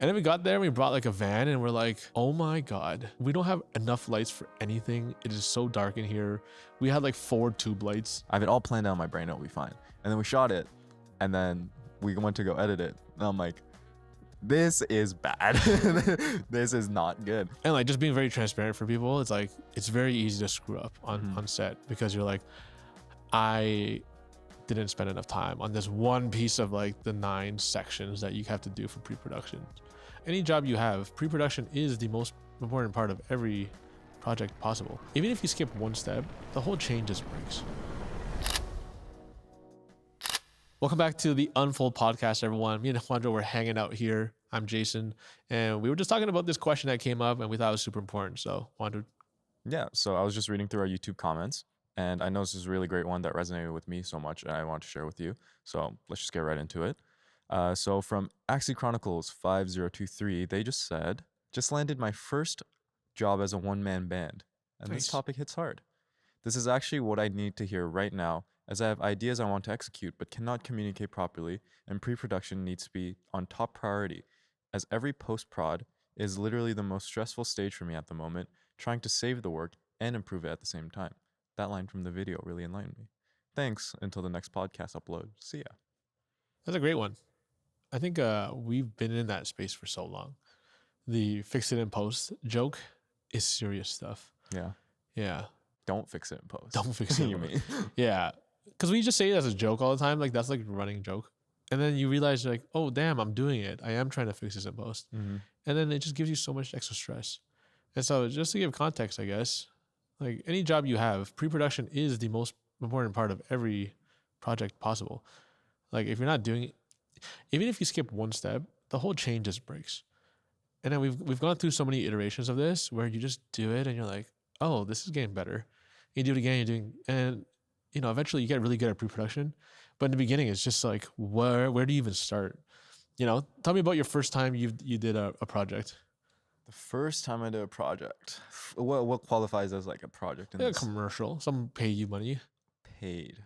And then we got there and we brought like a van and we're like, oh my God, we don't have enough lights for anything. It is so dark in here. We had like 4 tube lights. I have it all planned out in my brain. It'll be fine. And then we shot it and then we went to go edit it. And I'm like, this is bad. This is not good. And like just being very transparent for people, it's like, it's very easy to screw up on set because you're like, I didn't spend enough time on this one piece of like the 9 sections that you have to do for pre-production. Any job you have, pre-production is the most important part of every project possible. Even if you skip one step, the whole chain just breaks. Welcome back to the Unfold podcast, everyone. Me and Juanjo were hanging out here. I'm Jason, and we were just talking about this question that came up, and we thought it was super important. So, Juanjo. Yeah, so I was just reading through our YouTube comments, and I know this is a really great one that resonated with me so much, and I want to share with you. So let's just get right into it. So from Axie Chronicles 5023, they just said, just landed my first job as a one-man band, and Nice. This topic hits hard. This is actually what I need to hear right now, as I have ideas I want to execute but cannot communicate properly, and pre-production needs to be on top priority, as every post-prod is literally the most stressful stage for me at the moment, trying to save the work and improve it at the same time. That line from the video really enlightened me. Thanks, until the next podcast upload. See ya. That's a great one. I think we've been in that space for so long. The fix it in post joke is serious stuff. Yeah. Yeah. Don't fix it in post. Don't fix it. You mean? Yeah. Because we just say it as a joke all the time. Like that's like a running joke. And then you realize you're like, oh, damn, I'm doing it. I am trying to fix this in post. Mm-hmm. And then it just gives you so much extra stress. And so just to give context, I guess, like any job you have, pre-production is the most important part of every project possible. Like if you're not doing it, even if you skip one step, the whole chain just breaks. And then we've gone through so many iterations of this where you just do it and you're like, oh, this is getting better. You do it again, and you know, eventually you get really good at pre-production. But in the beginning, it's just like, where do you even start? You know, tell me about your first time you did a project. The first time I did a project, what qualifies as like a project in Yeah, this? commercial. Someone pay you money. Paid.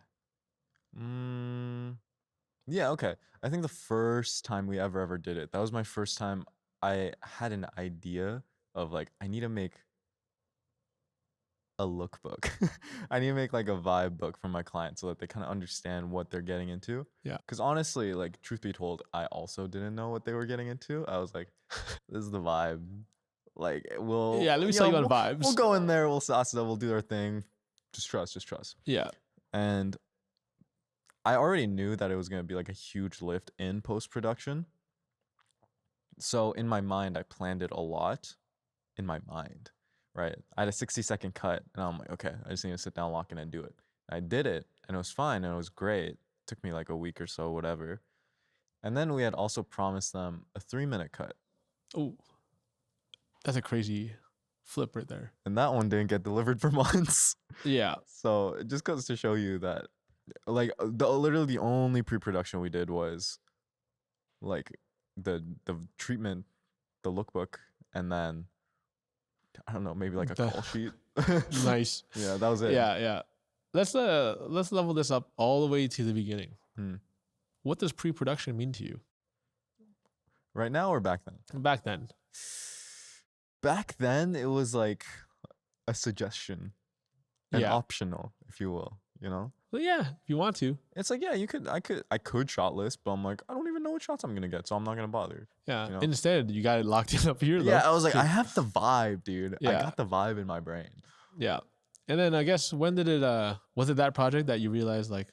Yeah, okay. I think the first time we ever did it, that was my first time I had an idea of like, I need to make a lookbook. I need to make like a vibe book for my clients so that they kind of understand what they're getting into. Yeah. Because honestly, like truth be told, I also didn't know what they were getting into. I was like, this is the vibe. Like we'll Yeah, let me sell you on vibes. We'll go in there, we'll sauce it up, we'll do our thing. Just trust. Yeah. And I already knew that it was gonna be like a huge lift in post-production. So in my mind, I planned it a lot in my mind. Right. I had a 60-second cut and I'm like, okay, I just need to sit down, lock in and do it. I did it and it was fine and it was great. It took me like a week or so, whatever. And then we had also promised them a 3-minute cut. Oh, that's a crazy flip right there. And that one didn't get delivered for months. Yeah. So it just goes to show you that like literally the only pre-production we did was like the treatment, the lookbook, and then I don't know, maybe like a call sheet. Nice. Yeah, that was it. Yeah. Let's level this up all the way to the beginning. What does pre-production mean to you? Right now or back then? Back then. Back then, it was like a suggestion, and optional, if you will. You know? Well, yeah, if you want to. It's like, yeah, I could shot list, but I'm like, I don't even know what shots I'm gonna get, so I'm not gonna bother. Yeah. You know? Instead, you got it locked in up here. Yeah, I was like, I have the vibe, dude. Yeah. I got the vibe in my brain. Yeah. And then I guess when did it was it that project that you realized like,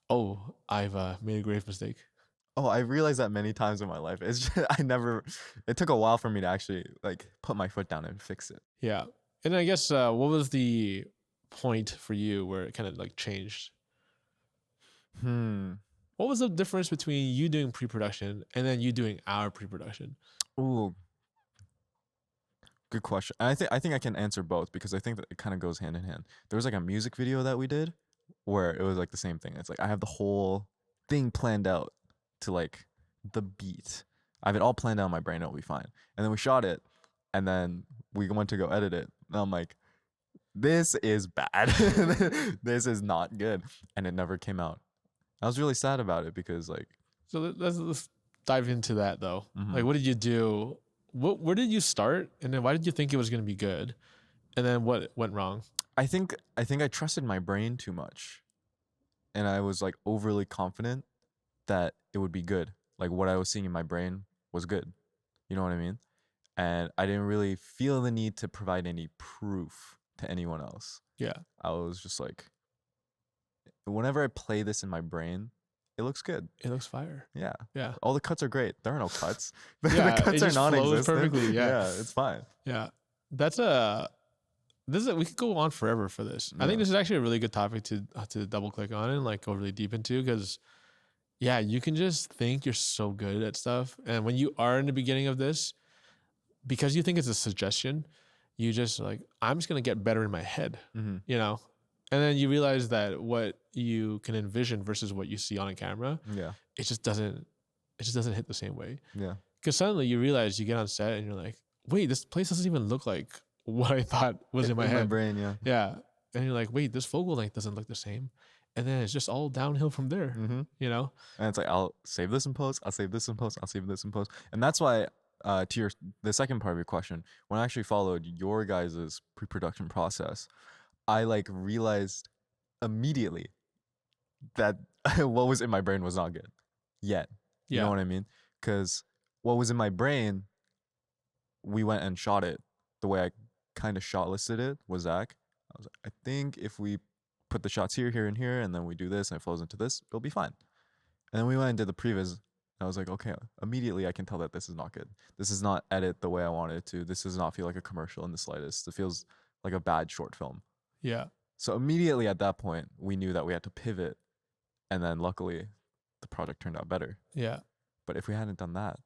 oh, I've made a grave mistake? Oh, I realized that many times in my life. It's just, it took a while for me to actually like put my foot down and fix it. Yeah. And then I guess what was the point for you where it kind of like changed? What was the difference between you doing pre-production and then you doing our pre-production? Ooh, good question. I think I can answer both because I think that it kind of goes hand in hand. There was like a music video that we did where it was like the same thing. It's like I have the whole thing planned out to like the beat. I have it all planned out in my brain. It'll be fine. And then we shot it, and then we went to go edit it. And I'm like, this is bad. This is not good. And it never came out. I was really sad about it because like. So let's dive into that though. Mhm. Like, what did you do? Where did you start? And then why did you think it was going to be good? And then what went wrong? I think I trusted my brain too much, and I was like overly confident that it would be good. Like what I was seeing in my brain was good. You know what I mean? And I didn't really feel the need to provide any proof to anyone else. Yeah. I was just like, whenever I play this in my brain, it looks good. It looks fire. Yeah. Yeah. All the cuts are great. There are no cuts. Yeah, The it cuts are just flows non-existent. perfectly. Yeah. It's fine. Yeah. That's we could go on forever for this. I think Yeah. this is actually a really good topic to double click on and like go really deep into, because yeah, you can just think you're so good at stuff. And when you are in the beginning of this, because you think it's a suggestion, you just like, I'm just going to get better in my head, Mm-hmm. you know? And then you realize that what you can envision versus what you see on a camera, Yeah. it just doesn't hit the same way. Yeah. Because suddenly you realize you get on set and you're like, wait, this place doesn't even look like what I thought was in my head. My brain, yeah. Yeah. And you're like, wait, this focal length doesn't look the same. And then it's just all downhill from there, Mm-hmm. you know? And it's like, I'll save this in post. I'll save this in post. I'll save this in post. And that's why, to the second part of your question, when I actually followed your guys' pre-production process, I like realized immediately that what was in my brain was not good yet. You know what I mean? Because what was in my brain, we went and shot it the way I kind of shot listed it with Zach. I was like, I think if we put the shots here, here, and here, and then we do this and it flows into this, it'll be fine. And then we went and did the previs. And I was like, okay, immediately I can tell that this is not good. This is not edit the way I wanted it to. This does not feel like a commercial in the slightest. It feels like a bad short film. Yeah. So immediately at that point, we knew that we had to pivot. And then luckily, the project turned out better. Yeah. But if we hadn't done that,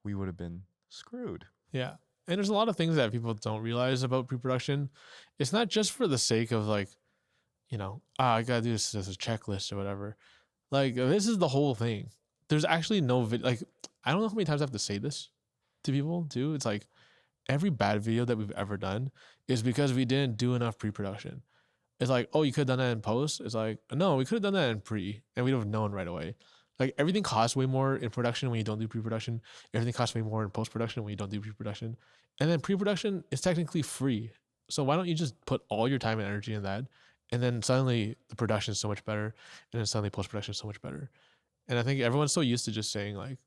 we would have been screwed. Yeah. And there's a lot of things that people don't realize about pre-production. It's not just for the sake of like, you know, I got to do this as a checklist or whatever. Like, this is the whole thing. There's actually no video. Like, I don't know how many times I have to say this to people too. It's like every bad video that we've ever done is because we didn't do enough pre-production. It's like, oh, you could have done that in post. It's like, no, we could have done that in pre, and we'd have known right away. Like, everything costs way more in production when you don't do pre-production. Everything costs way more in post-production when you don't do pre-production. And then pre-production is technically free. So why don't you just put all your time and energy in that? And then suddenly the production is so much better. And then suddenly post-production is so much better. And I think everyone's so used to just saying like,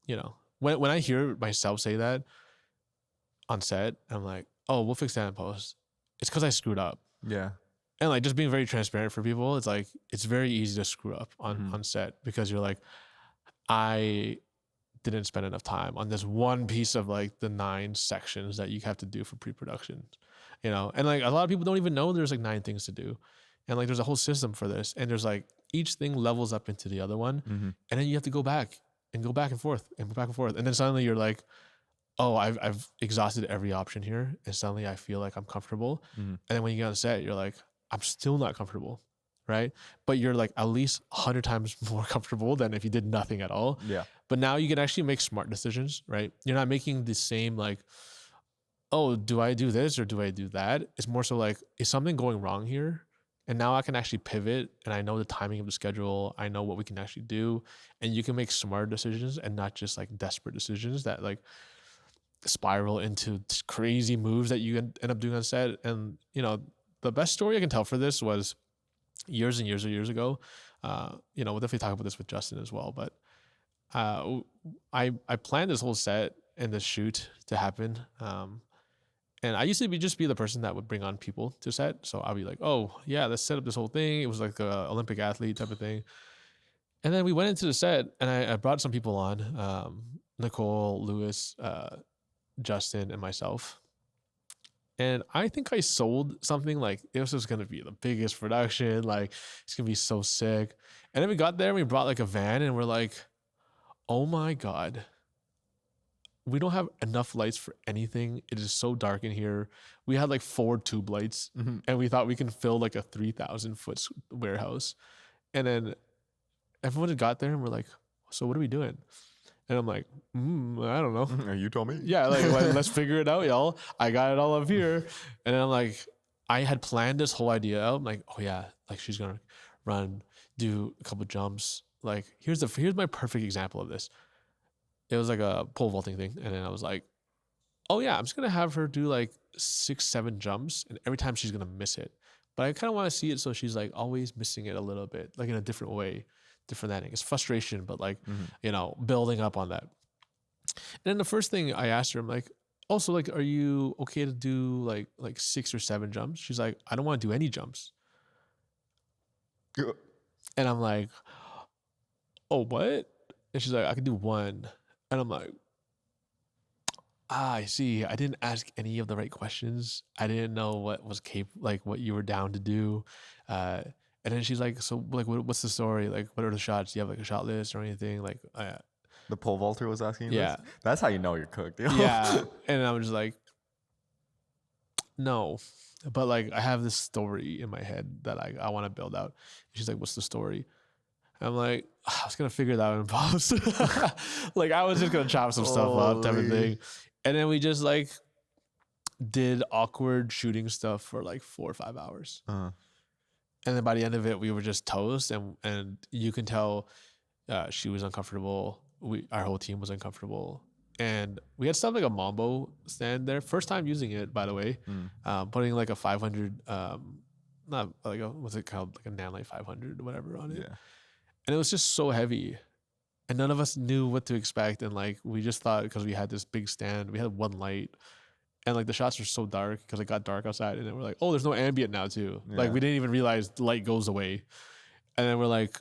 you know, when I hear myself say that on set, I'm like, oh, we'll fix that in post. It's because I screwed up. Yeah. And like just being very transparent for people, it's like it's very easy to screw up on set because you're like, I didn't spend enough time on this one piece of like the 9 sections that you have to do for pre-production, you know? And like a lot of people don't even know there's like 9 things to do. And like there's a whole system for this. And there's like each thing levels up into the other one. Mm-hmm. And then you have to go back and forth and go back and forth. And then suddenly you're like, oh, I've exhausted every option here. And suddenly I feel like I'm comfortable. Mm-hmm. And then when you get on set, you're like, I'm still not comfortable, right? But you're like at least 100 times more comfortable than if you did nothing at all. Yeah. But now you can actually make smart decisions, right? You're not making the same like, oh, do I do this or do I do that? It's more so like, is something going wrong here? And now I can actually pivot and I know the timing of the schedule. I know what we can actually do. And you can make smart decisions and not just like desperate decisions that like spiral into crazy moves that you end up doing on set. And, you know, the best story I can tell for this was years and years and years ago. You know, we'll definitely talk about this with Justin as well. But I planned this whole set and this shoot to happen. And I used to just be the person that would bring on people to set. So I'll be like, oh, yeah, let's set up this whole thing. It was like a Olympic athlete type of thing. And then we went into the set and I brought some people on, Nicole, Lewis, Justin, and myself. And I think I sold something like this was going to be the biggest production. Like, it's going to be so sick. And then we got there and we brought like a van and we're like, oh my God, we don't have enough lights for anything. It is so dark in here. We had like 4 tube lights and we thought we can fill like a 3,000 foot warehouse. And then everyone had got there and we're like, so what are we doing? And I'm like, I don't know. You told me. Yeah, like let's figure it out, y'all. I got it all up here. And then I'm like, I had planned this whole idea out. I'm like, oh yeah, like she's gonna run, do a couple jumps. Like here's my perfect example of this. it was like a pole vaulting thing. And then I was like, oh yeah, I'm just gonna have her do like 6, 7 jumps, and every time she's gonna miss it. But I kind of want to see it so she's like always missing it a little bit, like in a different way, different landing. It's frustration, but like building up on that. And then the first thing I asked her, I'm like, also like, are you okay to do like 6 or 7 jumps? She's like, I don't want to do any jumps. And I'm like, oh what? And she's like, I can do one. And I'm like, I see. I didn't ask any of the right questions. I didn't know what was like what you were down to do. And then she's like, so like, what's the story? Like, what are the shots? Do you have like a shot list or anything? Like, the pole vaulter was asking you yeah, this? That's how you know you're cooked. yeah. And I'm just like, no, but like I have this story in my head that I want to build out. She's like, what's the story? I'm like, I was gonna figure that out in post. Like I was just gonna chop some stuff up, type of thing. And then we just like did awkward shooting stuff for like 4 or 5 hours. And then by the end of it, we were just toast, and you can tell she was uncomfortable. Our whole team was uncomfortable, and we had stuff like a Mambo stand there. First time using it, by the way. Putting like a 500, not like what's it called, like a Nanlite 500 or whatever on it. Yeah. And it was just so heavy, and none of us knew what to expect. And like we just thought because we had this big stand, we had one light, and like the shots were so dark because it got dark outside, and then we're like, oh, there's no ambient now too. Yeah. Like we didn't even realize the light goes away, and then we're like,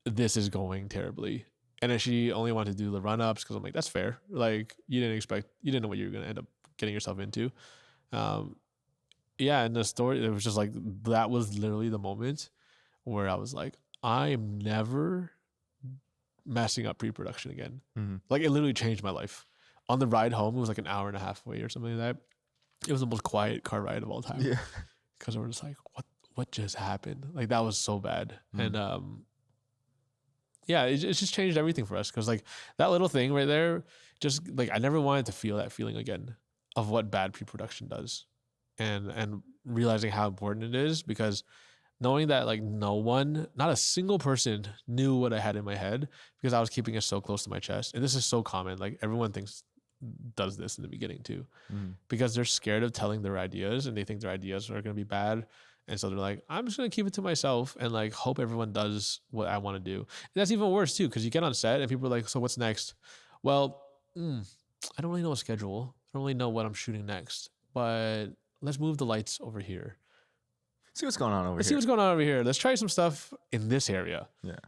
this is going terribly. And then she only wanted to do the run ups because I'm like, that's fair. Like you didn't know what you were gonna end up getting yourself into. Yeah, and the story, it was just like that was literally the moment where I was like, I'm never messing up pre-production again. Like it literally changed my life. On the ride home, it was like an hour and a half away or something like that. It was the most quiet car ride of all time. Yeah. Because we were just like, what just happened? Like that was so bad. And yeah, it just changed everything for us. Because like that little thing right there, just like I never wanted to feel that feeling again of what bad pre-production does, and realizing how important it is, because knowing that like not a single person knew what I had in my head because I was keeping it so close to my chest. And this is so common. Like everyone does this in the beginning too, because they're scared of telling their ideas and they think their ideas are going to be bad. And so they're like, I'm just going to keep it to myself and like hope everyone does what I want to do. And that's even worse too, because you get on set and people are like, so what's next? Well, I don't really know a schedule. I don't really know what I'm shooting next, but let's move the lights over here. See what's going on over Let's here. see what's going on over here. Let's try some stuff in this area. Yeah. And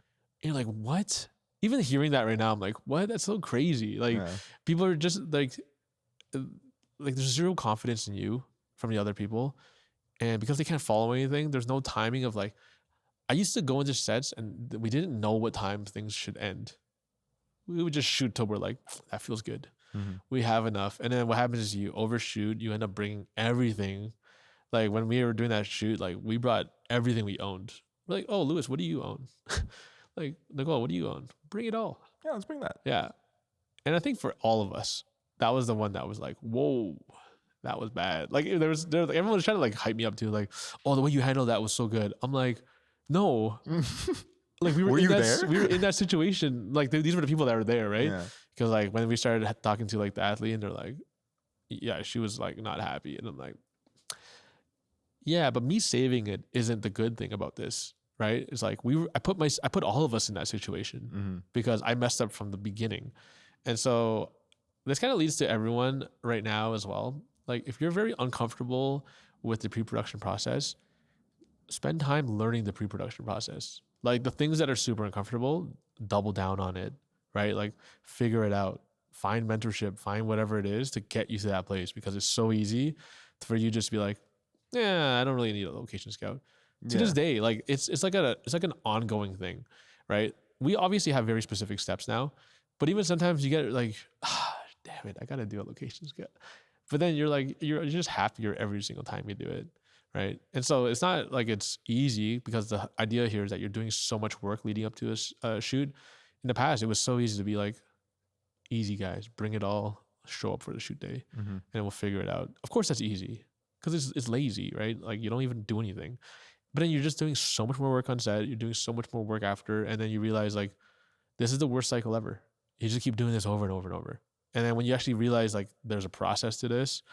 you're like, what? Even hearing that right now, I'm like, what? That's so crazy. Like people are just like there's zero confidence in you from the other people. And because they can't follow anything, there's no timing of like, I used to go into sets and we didn't know what time things should end. We would just shoot till we're like, that feels good. We have enough. And then what happens is you overshoot, you end up bringing everything. Like when we were doing that shoot, like we brought everything we owned. We're like, oh, Lewis, what do you own? Like, Nicole, what do you own? Bring it all. Yeah, let's bring that. Yeah. And I think for all of us, that was the one that was like, whoa, that was bad. Like everyone was trying to like hype me up too. Like, oh, the way you handled that was so good. I'm like, no. Like we were there? We were in that situation. Like these were the people that were there, right? Yeah. Because like when we started talking to like the athlete and they're like, yeah, she was like not happy. And I'm like, yeah, but me saving it isn't the good thing about this, right? It's like I put all of us in that situation because I messed up from the beginning. And so this kind of leads to everyone right now as well. Like if you're very uncomfortable with the pre-production process, spend time learning the pre-production process. Like the things that are super uncomfortable, double down on it, right? Like figure it out, find mentorship, find whatever it is to get you to that place, because it's so easy for you just to be like, yeah, I don't really need a location scout. To this day, like it's like an ongoing thing, right? We obviously have very specific steps now, but even sometimes you get like, damn it, I gotta do a location scout. But then you're like, you're just happier every single time you do it, right? And so it's not like it's easy, because the idea here is that you're doing so much work leading up to a shoot. In the past, it was so easy to be like, easy guys, bring it all, show up for the shoot day, and we'll figure it out. Of course, that's easy because it's lazy, right? Like you don't even do anything. But then you're just doing so much more work on set. You're doing so much more work after, and then you realize like, this is the worst cycle ever. you just keep doing this over and over and over. And then when you actually realize like there's a process to this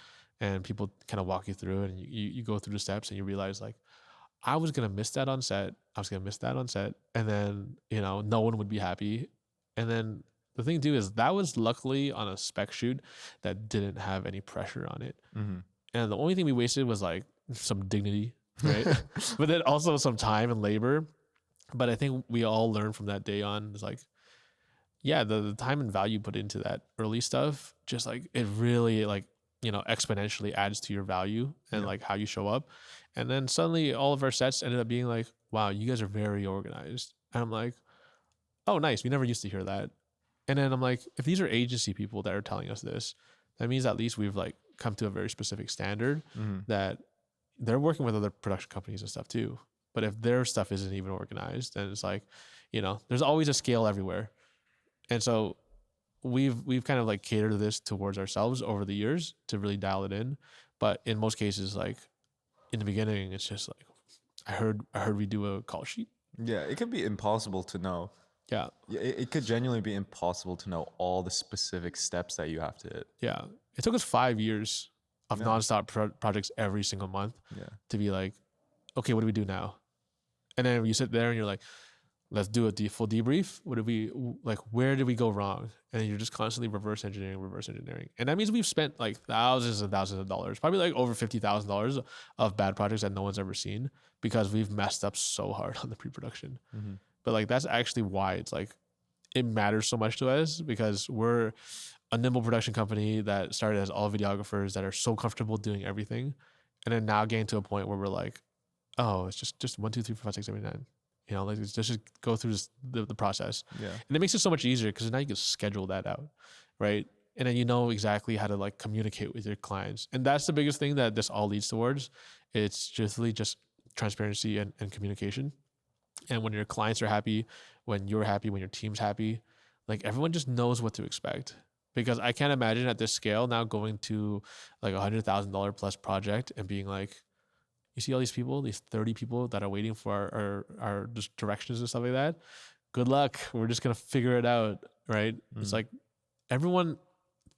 and people kind of walk you through it and you go through the steps and you realize like, I was going to miss that on set. I was going to miss that on set. And then, no one would be happy. And then the thing too is that was luckily on a spec shoot that didn't have any pressure on it. Mm-hmm. And the only thing we wasted was like some dignity, right? But then also some time and labor. But I think we all learned from that day on is like, yeah, the time and value put into that early stuff, just like it really like, exponentially adds to your value and like how you show up. And then suddenly all of our sets ended up being like, wow, you guys are very organized. And I'm like, oh, nice. We never used to hear that. And then I'm like, if these are agency people that are telling us this, that means at least we've like come to a very specific standard that they're working with other production companies and stuff too. But if their stuff isn't even organized, then it's like, there's always a scale everywhere. And so we've kind of like catered this towards ourselves over the years to really dial it in. But in most cases, like in the beginning, it's just like, I heard we do a call sheet. Yeah, it can be impossible to know. Yeah. It could genuinely be impossible to know all the specific steps that you have to hit. Yeah. It took us 5 years of nonstop projects every single month to be like, okay, what do we do now? And then you sit there and you're like, let's do a full debrief. Where did we go wrong? And you're just constantly reverse engineering. And that means we've spent like thousands and thousands of dollars, probably like over $50,000 of bad projects that no one's ever seen because we've messed up so hard on the pre-production. Mm-hmm. But like, that's actually why it's like, it matters so much to us because we're a nimble production company that started as all videographers that are so comfortable doing everything. And then now getting to a point where we're like, oh, it's just 1, 2, 3, 4, 5, 6, 7, 8, 9. Like just go through the process. Yeah. And it makes it so much easier because now you can schedule that out, right? And then you know exactly how to like communicate with your clients. And that's the biggest thing that this all leads towards. It's just really just transparency and communication. And when your clients are happy, when you're happy, when your team's happy, like everyone just knows what to expect. Because I can't imagine at this scale now going to like $100,000 plus project and being like, you see all these people, these 30 people that are waiting for our just directions and stuff like that. Good luck. We're just going to figure it out, right? It's like everyone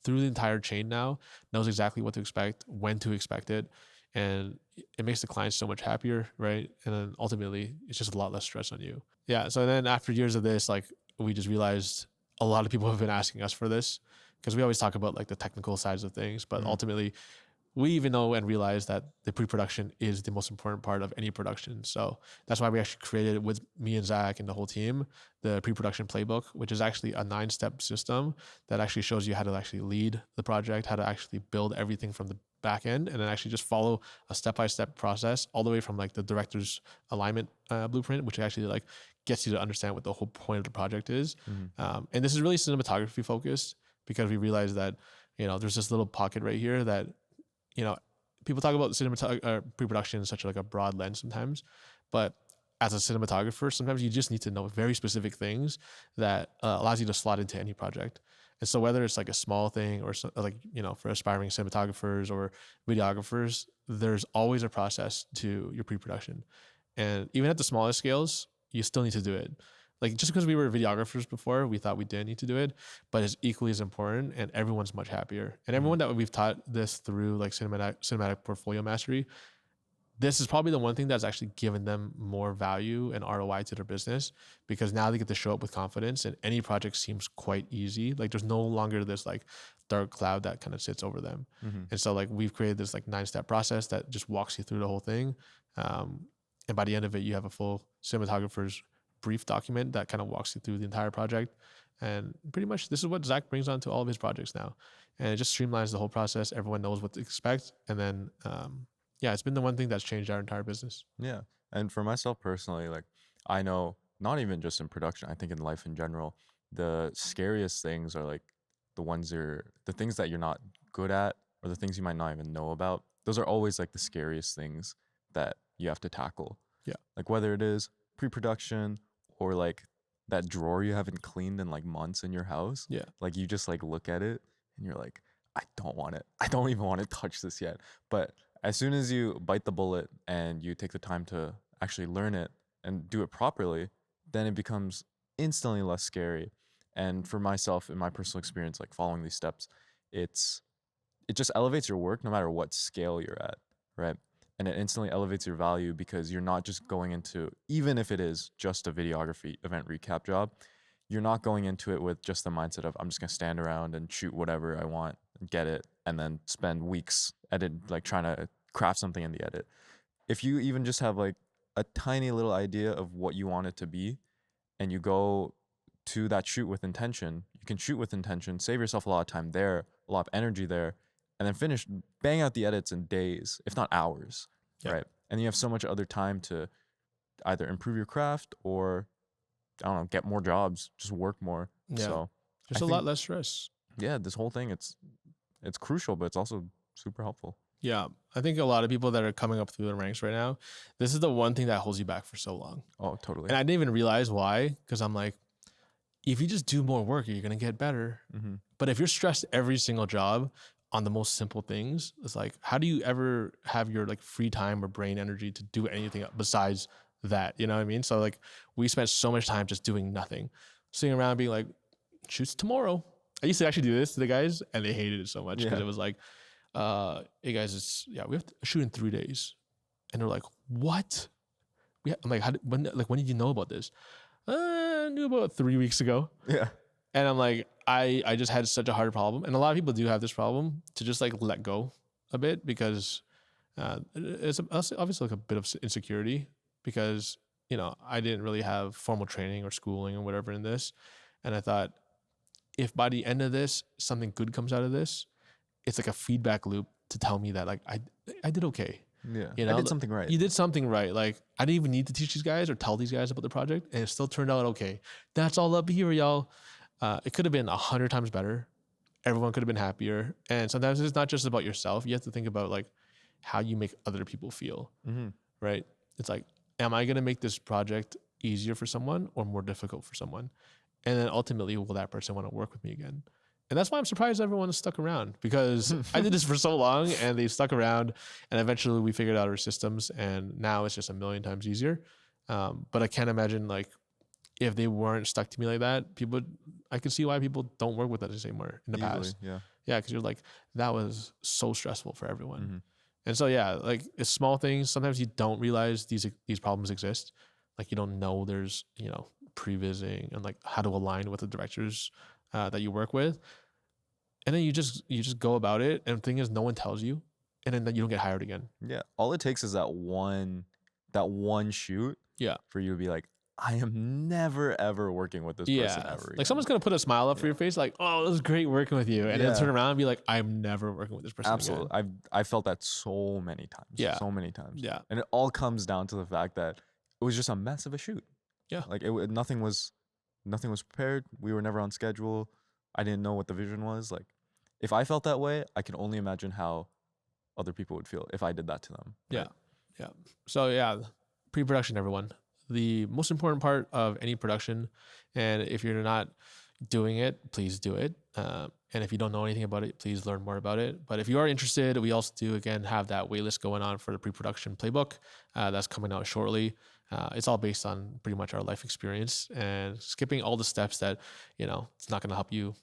through the entire chain now knows exactly what to expect, when to expect it. And it makes the clients so much happier, right? And then ultimately, it's just a lot less stress on you. Yeah. So then after years of this, like we just realized a lot of people have been asking us for this because we always talk about like the technical sides of things, but ultimately, we even know and realize that the pre-production is the most important part of any production. So that's why we actually created with me and Zach and the whole team, the pre-production playbook, which is actually a 9-step system that actually shows you how to actually lead the project, how to actually build everything from the back end, and then actually just follow a step-by-step process all the way from like the director's alignment blueprint, which actually like gets you to understand what the whole point of the project is. And this is really cinematography focused because we realize that, there's this little pocket right here that, people talk about pre-production in such like a broad lens sometimes, but as a cinematographer, sometimes you just need to know very specific things that allows you to slot into any project. And so whether it's like a small thing or like, for aspiring cinematographers or videographers, there's always a process to your pre-production. And even at the smallest scales, you still need to do it. Like just because we were videographers before, we thought we didn't need to do it, but it's equally as important and everyone's much happier. And everyone that we've taught this through like cinematic portfolio mastery, this is probably the one thing that's actually given them more value and ROI to their business because now they get to show up with confidence and any project seems quite easy. Like there's no longer this like dark cloud that kind of sits over them. And so like we've created this like 9-step process that just walks you through the whole thing. And by the end of it, you have a full cinematographer's brief document that kind of walks you through the entire project. And pretty much this is what Zach brings on to all of his projects now. And it just streamlines the whole process. Everyone knows what to expect. And then, it's been the one thing that's changed our entire business. Yeah. And for myself personally, like I know not even just in production, I think in life in general, the scariest things are like the things that you're not good at or the things you might not even know about. Those are always like the scariest things that you have to tackle. Yeah. Like whether it is pre-production or like that drawer you haven't cleaned in like months in your house. Yeah. Like you just like look at it and you're like, I don't want it. I don't even want to touch this yet. But as soon as you bite the bullet and you take the time to actually learn it and do it properly, then it becomes instantly less scary. And for myself, in my personal experience, like following these steps, it just elevates your work no matter what scale you're at, right? And it instantly elevates your value because you're not just going into, even if it is just a videography event recap job, you're not going into it with just the mindset of I'm just gonna stand around and shoot whatever I want, get it, and then spend weeks like trying to craft something in the edit. If you even just have like a tiny little idea of what you want it to be, and you go to that shoot with intention, you can shoot with intention, save yourself a lot of time there, a lot of energy there, and then bang out the edits in days, if not hours, right? And you have so much other time to either improve your craft or, I don't know, get more jobs, just work more. Yeah. So there's a lot less stress. Yeah, this whole thing, it's crucial, but it's also super helpful. Yeah. I think a lot of people that are coming up through the ranks right now, this is the one thing that holds you back for so long. Oh, totally. And I didn't even realize why, because I'm like, if you just do more work, you're going to get better. Mm-hmm. But if you're stressed every single job on the most simple things, it's like, how do you ever have your like free time or brain energy to do anything besides that? You know what I mean? So like we spent so much time just doing nothing, sitting around being like, shoots tomorrow. I used to actually do this to the guys and they hated it so much because it was like, hey guys, we have to shoot in 3 days. And they're like, what? I'm like, when did you know about this? I knew about 3 weeks ago. Yeah. And I'm like, I just had such a hard problem. And a lot of people do have this problem to just like let go a bit because it's obviously like a bit of insecurity because, you know, I didn't really have formal training or schooling or whatever in this. And I thought if by the end of this, something good comes out of this, it's like a feedback loop to tell me that like I did okay. Yeah. You know, I did something right. You did something right. Like I didn't even need to teach these guys or tell these guys about the project and it still turned out okay. That's all up here, y'all. It could have been 100 times better. Everyone could have been happier. And sometimes it's not just about yourself. You have to think about like how you make other people feel, right? It's like, am I going to make this project easier for someone or more difficult for someone? And then ultimately, will that person want to work with me again? And that's why I'm surprised everyone has stuck around because I did this for so long and they stuck around and eventually we figured out our systems and now it's just a million times easier. But I can't imagine like if they weren't stuck to me like that, I could see why people don't work with us anymore in the past. Yeah. Yeah. Cause you're like, that was so stressful for everyone. And so, yeah, like it's small things. Sometimes you don't realize these problems exist. Like you don't know there's, you know, prevising and like how to align with the directors that you work with. And then you just go about it. And the thing is, no one tells you. And then you don't get hired again. Yeah. All it takes is that one shoot. Yeah. For you to be like, I am never ever working with this person ever again. Like someone's gonna put a smile up for your face, like, oh, it was great working with you. And then turn around and be like, I'm never working with this person. Absolutely. Again. I've felt that so many times. Yeah. So many times. Yeah. And it all comes down to the fact that it was just a mess of a shoot. Yeah. Like nothing was prepared. We were never on schedule. I didn't know what the vision was. Like if I felt that way, I can only imagine how other people would feel if I did that to them. Right? Yeah. So yeah, pre-production, everyone. The most important part of any production, and if you're not doing it, please do it. And if you don't know anything about it, please learn more about it. But if you are interested, we also do, again, have that waitlist going on for the pre-production playbook that's coming out shortly. It's all based on pretty much our life experience and skipping all the steps that, you know, it's not going to help you,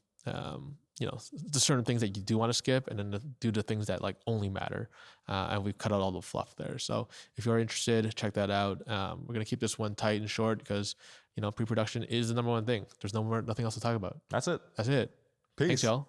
you know, the certain things that you do want to skip and then do the things that like only matter. And we've cut out all the fluff there. So if you're interested, check that out. We're going to keep this one tight and short because, you know, pre-production is the number one thing. There's nothing else to talk about. That's it. That's it. Peace. Thanks, y'all.